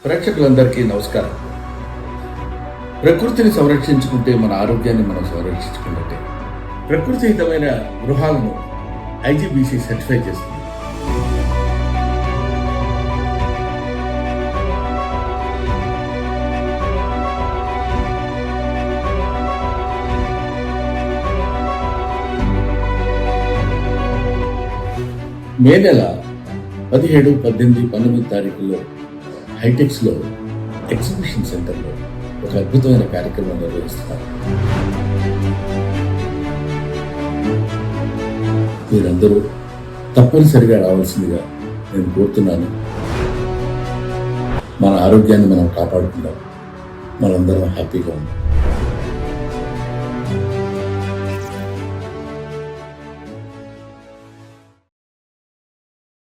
ప్రేక్షకులందరికీ నమస్కారం. ప్రకృతిని సంరక్షించుకుంటే మన ఆరోగ్యాన్ని మనం సంరక్షించుకున్నట్టే. ప్రకృతిహితమైన గృహాలను ఐజీబీసీ సర్టిఫై చేస్తుంది. మే నెల 17, 18, 19 తారీఖుల్లో హైటెక్స్లో ఎగ్జిబిషన్ సెంటర్లో ఒక అద్భుతమైన కార్యక్రమం నిర్వహిస్తున్నారు. మీరందరూ తప్పనిసరిగా రావాల్సిందిగా నేను కోరుతున్నాను. మన ఆరోగ్యాన్ని మనం కాపాడుకుందాం. మనందరం హ్యాపీగా ఉంటాం.